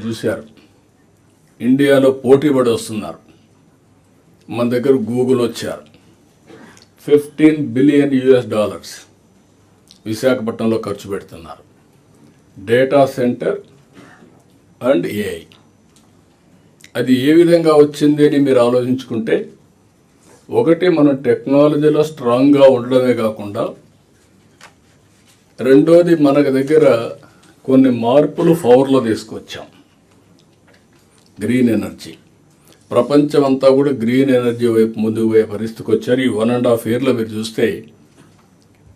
చూశారు, ఇండియాలో పోటీ పడి వస్తున్నారు. మన దగ్గర గూగుల్ వచ్చారు. $15 బిలియన్ విశాఖపట్నంలో ఖర్చు పెడుతున్నారు. Data centre and AI. అది ఏ విధంగా వచ్చింది అని మీరు ఆలోచించుకుంటే, ఒకటి మనం టెక్నాలజీలో స్ట్రాంగ్గా ఉండడమే కాకుండా, రెండోది మనకు దగ్గర కొన్ని మార్పులు పవర్లో తీసుకొచ్చాం. గ్రీన్ ఎనర్జీ, ప్రపంచం అంతా కూడా గ్రీన్ ఎనర్జీ వైపు ముందుకు పోయే పరిస్థితికి వచ్చారు. ఈ 1.5 ఇయర్లో మీరు చూస్తే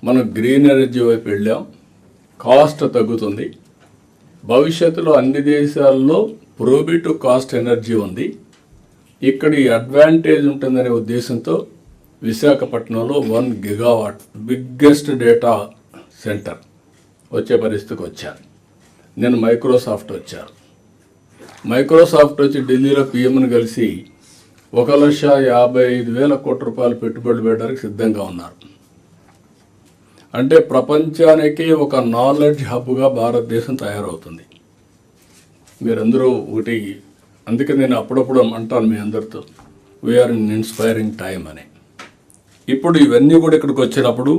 మనం గ్రీన్ ఎనర్జీ వైపు వెళ్ళాం. కాస్ట్ తగ్గుతుంది. భవిష్యత్తులో అన్ని దేశాల్లో ప్రోబిటివ్ కాస్ట్ ఎనర్జీ ఉంది. ఇక్కడ ఈ అడ్వాంటేజ్ ఉంటుందనే ఉద్దేశంతో విశాఖపట్నంలో 1 గిగావాట్ బిగ్గెస్ట్ డేటా సెంటర్ వచ్చే పరిస్థితికి వచ్చారు. నేను మైక్రోసాఫ్ట్ వచ్చారు. మైక్రోసాఫ్ట్ వచ్చి ఢిల్లీలో పిఎంను కలిసి 1,55,000 కోట్ల రూపాయలు పెట్టుబడులు పెట్టడానికి సిద్ధంగా ఉన్నారు. అంటే ప్రపంచానికి ఒక నాలెడ్జ్ హబ్గా భారతదేశం తయారవుతుంది. మీరందరూ ఒకటి, అందుకే నేను అప్పుడప్పుడు అంటాను మీ అందరితో, వీఆర్ ఇన్ ఇన్స్పైరింగ్ టైం అని. ఇప్పుడు ఇవన్నీ కూడా ఇక్కడికి వచ్చినప్పుడు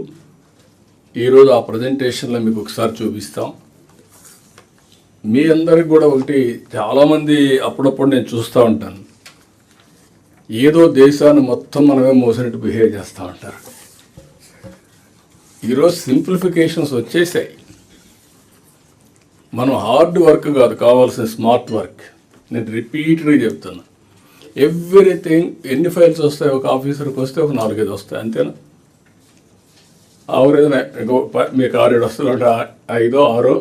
ఈరోజు ఆ ప్రజెంటేషన్లో మీకు ఒకసారి చూపిస్తాం. మీ అందరికి కూడా ఒకటి, చాలామంది అప్పుడప్పుడు నేను చూస్తూ ఉంటాను, ఏదో దేశాన్ని మొత్తం మనమే మోసినట్టు బిహేవ్ చేస్తూ ఉంటారు. ఈరోజు సింప్లిఫికేషన్స్ వచ్చేసాయి. మనం హార్డ్ వర్క్ కాదు కావాల్సిన, స్మార్ట్ వర్క్. నేను రిపీటెడ్గా చెప్తాను, ఎవ్రీథింగ్. ఎన్ని ఫైల్స్ వస్తాయి ఒక ఆఫీసర్కి వస్తే ఒక 4-5 వస్తాయి, అంతేనా? ఆవరేజ్ మీకు 6-7 వస్తుందంటే 5-6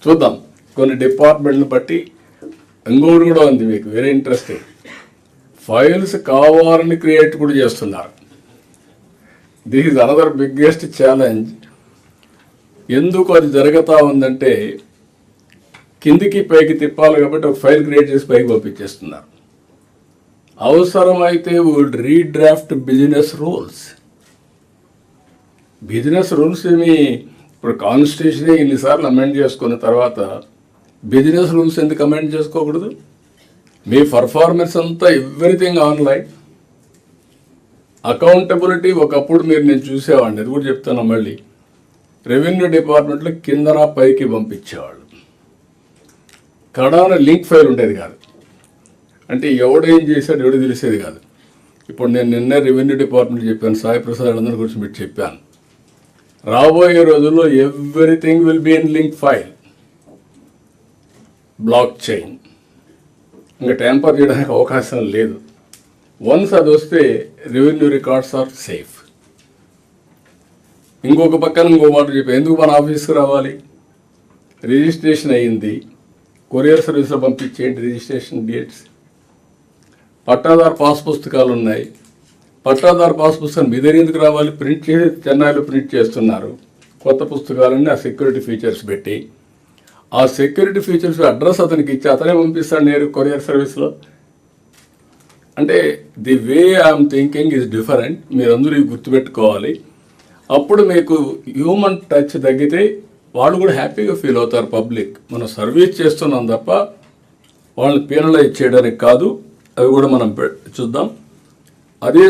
చూద్దాం. కొన్ని డిపార్ట్మెంట్ని బట్టి ఇంకోటి కూడా ఉంది మీకు వెరీ ఇంట్రెస్టింగ్. ఫైల్స్ కావాలని క్రియేట్ కూడా చేస్తున్నారు. This is another biggest challenge. ఎందుకు అది జరుగుతూ ఉందంటే, కిందికి పైకి తిప్పాలి కాబట్టి ఒక ఫైల్ క్రియేట్ చేసి పైకి పంపించేస్తున్నారు. అవసరమైతే would redraft business rules. Business rules ఏమి, ఇప్పుడు కాన్స్టిట్యూషనే ఇన్నిసార్లు అమెండ్ చేసుకున్న తర్వాత బిజినెస్ రూల్స్ ఎందుకు అమెండ్ చేసుకోకూడదు? మీ పర్ఫార్మెన్స్ అంతా ఎవ్రీథింగ్ ఆన్లైన్. అకౌంటబిలిటీ ఒకప్పుడు నేను చూసేవాడిని, అది కూడా చెప్తాను మళ్ళీ. రెవెన్యూ డిపార్ట్మెంట్లో కిందన పైకి పంపించేవాళ్ళు. కడాన లింక్ ఫైల్ ఉండేది కాదు. అంటే ఎవడేం చేశాడు ఎవడు తెలిసేది కాదు. ఇప్పుడు నేను నిన్నే రెవెన్యూ డిపార్ట్మెంట్ చెప్పాను, సాయి ప్రసాద్ అందరి గురించి మీరు చెప్పాను. రాబోయే రోజుల్లో everything will be in link file, block chain. ఇంకా ట్యాంపర్ చేయడానికి అవకాశం లేదు. వన్స్ అది వస్తే రెవెన్యూ రికార్డ్స్ ఆర్ సేఫ్. ఇంకొక పక్కన ఇంకో మాట చెప్పి, ఎందుకు మన ఆఫీస్కి రావాలి? రిజిస్ట్రేషన్ అయ్యింది, కొరియర్ సర్వీస్లో పంపించేయండి రిజిస్ట్రేషన్ డేట్స్. పట్టాదారు పాస్ పుస్తకాలు ఉన్నాయి, పట్టాదారు పాస్ పుస్తకం మీ దగ్గర ఎందుకు రావాలి? ప్రింట్ చేసి చెన్నైలో ప్రింట్ చేస్తున్నారు కొత్త పుస్తకాలన్నీ. ఆ సెక్యూరిటీ ఫీచర్స్ పెట్టి, ఆ సెక్యూరిటీ ఫీచర్స్ అడ్రస్ అతనికి ఇచ్చి అతనే పంపిస్తాడు నేరు కొరియర్ సర్వీస్లో. అంటే the way I'm thinking is different. మీరందరూ ఇవి గుర్తుపెట్టుకోవాలి. అప్పుడు మీకు హ్యూమన్ టచ్ తగ్గితే వాళ్ళు కూడా హ్యాపీగా ఫీల్ అవుతారు. పబ్లిక్ మనం సర్వీస్ చేస్తున్నాం తప్ప వాళ్ళని పీనలైజ్ చేయడానికి కాదు. అవి కూడా మనం చూద్దాం. అదే